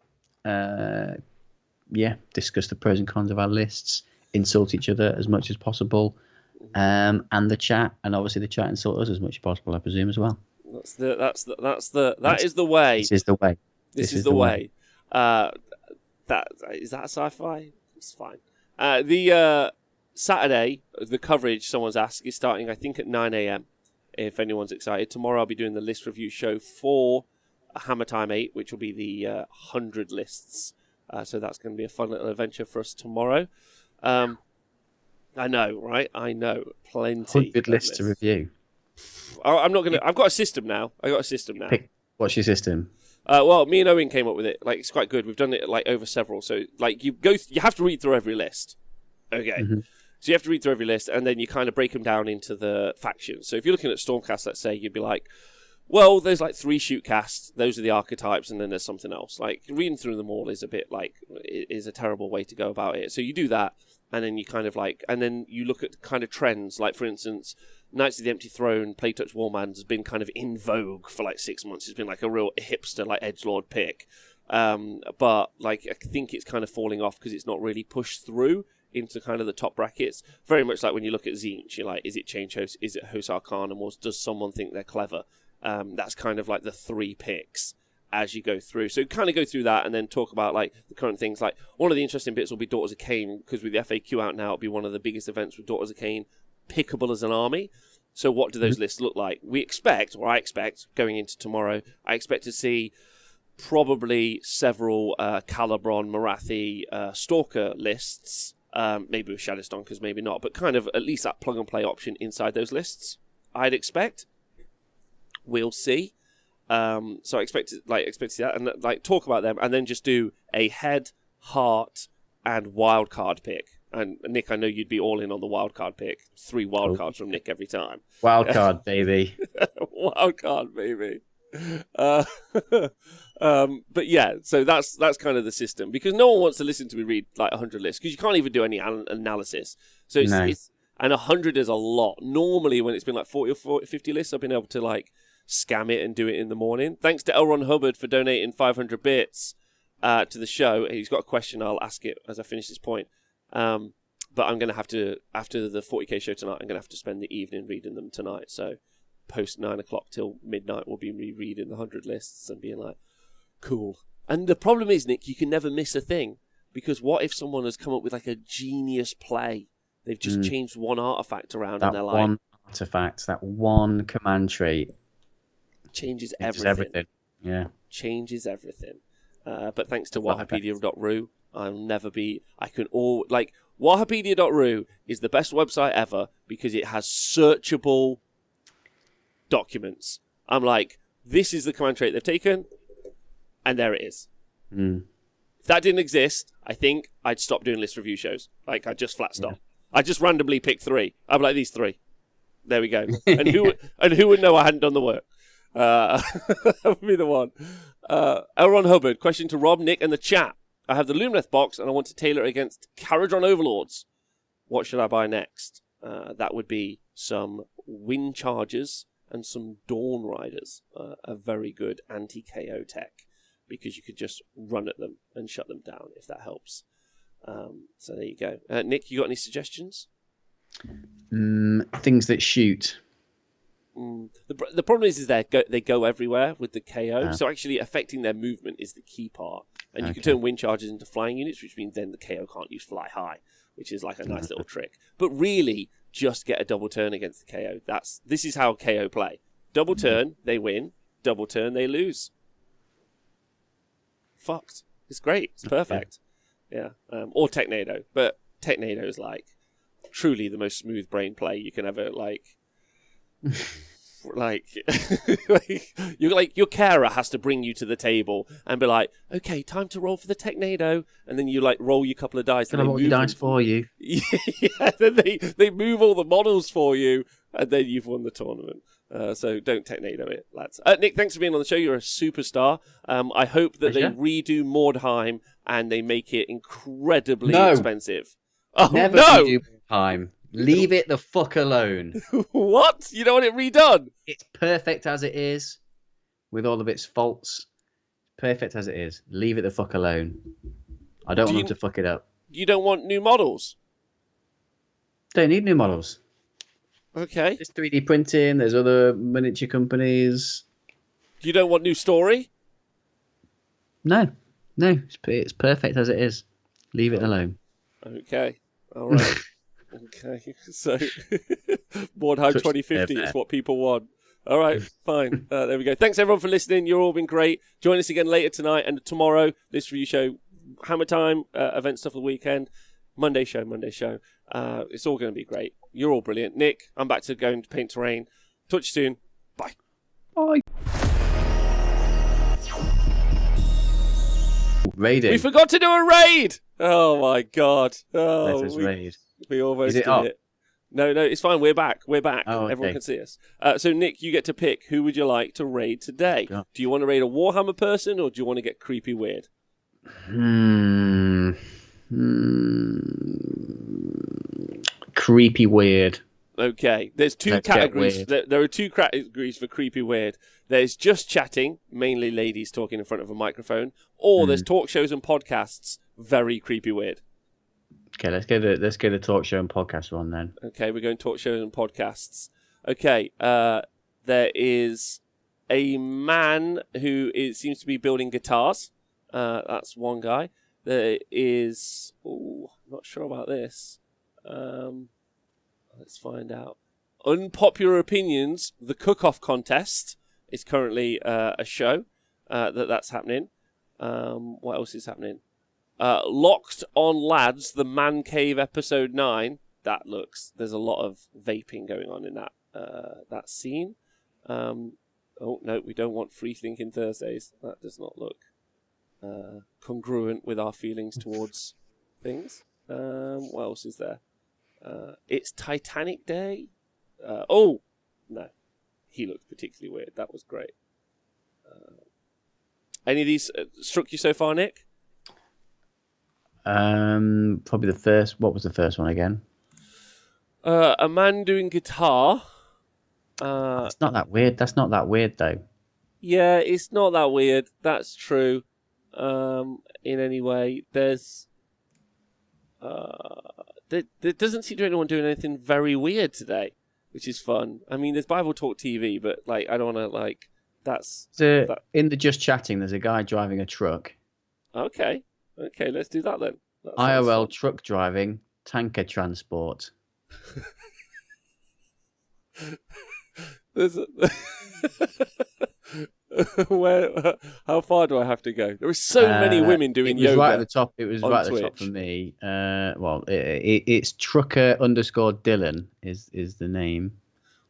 Discuss the pros and cons of our lists, insult each other as much as possible, and the chat, and obviously the chat insult us as much as possible, I presume, as well. That is the way. This is the way. This is the way. That is that sci-fi? It's fine. The Saturday, the coverage, someone's asked, is starting, I think, at 9 a.m. If anyone's excited. Tomorrow I'll be doing the list review show for Hammer Time 8, which will be the 100 lists. So that's going to be a fun little adventure for us tomorrow. I know, right? I know. Plenty. 100 lists to review. I'm not going to... I've got a system now. What's your system? Well, me and Owen came up with it. Like, it's quite good. We've done it like over several. So, like, you have to read through every list. Okay. Mm-hmm. So you have to read through every list, and then you kind of break them down into the factions. So if you're looking at Stormcast, let's say, you'd be like, well, there's like 3 shootcasts. Those are the archetypes, and then there's something else. Like, reading through them all is a bit like, is a terrible way to go about it. So you do that, and then you kind of like, and then you look at kind of trends. Like, for instance, Knights of the Empty Throne, Playtouch Warman has been kind of in vogue for like 6 months. It's been like a real hipster, like edgelord pick. But like, I think it's kind of falling off because it's not really pushed through into kind of the top brackets. Very much like when you look at Tzeentch, you're like, is it Change Host? Is it Hosar Khan? And does someone think they're clever? That's kind of like the 3 picks as you go through. So kind of go through that and then talk about like the current things. Like one of the interesting bits will be Daughters of Khaine, because with the FAQ out now, it'll be one of the biggest events with Daughters of Khaine pickable as an army. So what do those lists look like? I expect, going into tomorrow, I expect to see probably several Calibron, Marathi, Stalker lists. Maybe with Shadowstonkers, maybe not, but kind of at least that plug and play option inside those lists. I'd expect. We'll see. So I expect to see that and like talk about them, and then just do a head, heart, and wild card pick. And Nick, I know you'd be all in on the wild card pick. 3 wild cards from Nick every time. Wild card, baby. Wild card, baby. But yeah, so that's kind of the system, because no one wants to listen to me read like 100 lists, because you can't even do any analysis. So it's and 100 is a lot. Normally when it's been like 40 or 50 lists, I've been able to like scam it and do it in the morning. Thanks to Elron Hubbard for donating 500 bits to the show. He's got a question. I'll ask it as I finish this point. But I'm going to have to, after the 40k show tonight, I'm going to have to spend the evening reading them tonight. So post 9 o'clock till midnight, we'll be rereading the 100 lists and being like, cool. And the problem is, Nick, you can never miss a thing, because what if someone has come up with like a genius play? They've just changed one artifact around, and they're like, one artifact, that one command trait changes everything. Yeah, changes everything. But thanks to Wahapedia.ru, Wahapedia.ru is the best website ever, because it has searchable documents. I'm like, this is the command trait they've taken, and there it is. If that didn't exist, I think I'd stop doing list review shows. Like, I'd just flat stop. I just randomly pick 3. I'm like, these 3. There we go. And who would know I hadn't done the work? That would be the one. Elron Hubbard, question to Rob, Nick, and the chat. I have the Lumineth box, and I want to tailor it against Caradron Overlords. What should I buy next? That would be some Wind Chargers and some Dawn Riders. A very good anti-KO tech, because you could just run at them and shut them down, if that helps. So there you go. Nick, you got any suggestions? Things that shoot. The problem is they go everywhere with the KO, so actually affecting their movement is the key part. And you can turn wind charges into flying units, which means then the KO can't use fly high, which is like a nice little trick. But really, just get a double turn against the KO. This is how KO play. Double turn, they win. Double turn, they lose. Fucked. It's great. It's perfect. Yeah. Or Technado. But Technado is like truly the most smooth brain play you can ever like. like, like your carer has to bring you to the table and be like, okay, time to roll for the Technado, and then you like roll your couple of dice. Can I roll your dice for you? Yeah, then they move all the models for you, and then you've won the tournament. So don't Technado it, lads. Nick, thanks for being on the show. You're a superstar. I hope that they redo Mordheim and they make it incredibly expensive. Oh, Never no! redo Mordheim. Leave it the fuck alone. What? You don't want it redone? It's perfect as it is, with all of its faults. Perfect as it is. Leave it the fuck alone. I don't want them to fuck it up. You don't want new models? Don't need new models. Okay. There's 3D printing. There's other miniature companies. You don't want new story? No. It's perfect as it is. Leave it alone. Okay. All right. Okay. So, Mordheim 2050 is what people want. All right. Fine. There we go. Thanks, everyone, for listening. You've all been great. Join us again later tonight and tomorrow. This review show, Hammer Time, event stuff for the weekend. Monday show. It's all going to be great. You're all brilliant. Nick, I'm back to going to paint terrain. Talk to you soon. Bye. Bye. Raiding. We forgot to do a raid. Oh my god. Oh, Let us raid. We almost did it. No, it's fine. We're back. Oh, okay. Everyone can see us. So, Nick, you get to pick. Who would you like to raid today? God. Do you want to raid a Warhammer person, or do you want to get creepy weird? Creepy weird. Okay. There's two Let's get categories. weird. There are two categories for creepy weird. There's just chatting, mainly ladies talking in front of a microphone, or there's talk shows and podcasts, very creepy weird. Okay, let's go to talk show and podcast one then. Okay, we're going talk shows and podcasts. Okay, there is a man who seems to be building guitars. That's one guy. There is... Oh, I'm not sure about this. Let's find out. Unpopular Opinions, the cook-off contest is currently a show that's happening. What else is happening? Locked on Lads, the Man Cave episode 9. There's a lot of vaping going on in that scene. Oh no, we don't want Free Thinking Thursdays. That does not look congruent with our feelings towards things. What else is there? It's Titanic Day. Oh no, he looked particularly weird. That was great. Any of these struck you so far, Nick? Probably the first. What was the first one again? A man doing guitar. It's not that weird. That's not that weird though. Yeah, it's not that weird. That's true. In any way, there's there doesn't seem to be anyone doing anything very weird today, which is fun. I mean, there's Bible Talk TV, but like, I don't want to in the just chatting. There's a guy driving a truck. Okay, let's do that then. IRL truck driving, tanker transport. How far do I have to go? There were so many women doing yoga. Right at the top. It was right at the top for me. It's Trucker_Dylan is the name.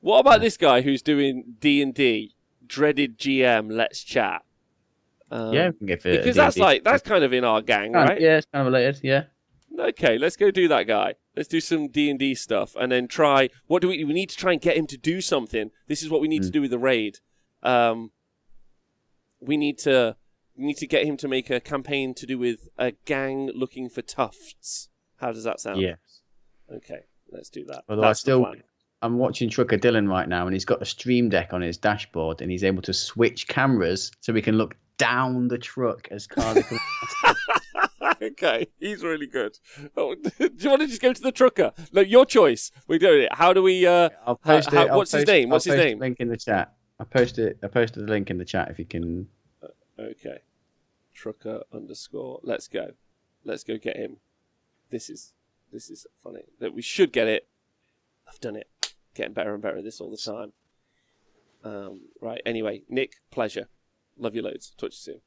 What about this guy who's doing D&D? Dreaded GM. Let's chat. Yeah, we can get because that's kind of in our gang, right? Yeah, it's kind of related. Yeah. Okay, let's go do that guy. Let's do some D&D stuff, and then try. What do we need to try and get him to do something? This is what we need to do with the raid. We need to get him to make a campaign to do with a gang looking for tufts. How does that sound? Yes. Okay, let's do that. Although I'm watching Trucker Dylan right now, and he's got a stream deck on his dashboard, and he's able to switch cameras so we can look down the truck as cars are coming. Okay, he's really good. Oh, do you want to just go to the trucker? No, your choice. We're doing it. How do we? What's his name? What's his name? Link in the chat. I posted the link in the chat if you can. Okay, trucker_. Let's go. Let's go get him. This is funny. That we should get it. I've done it. Getting better and better at this all the time. Right. Anyway, Nick, pleasure. Love you loads. Talk to you soon.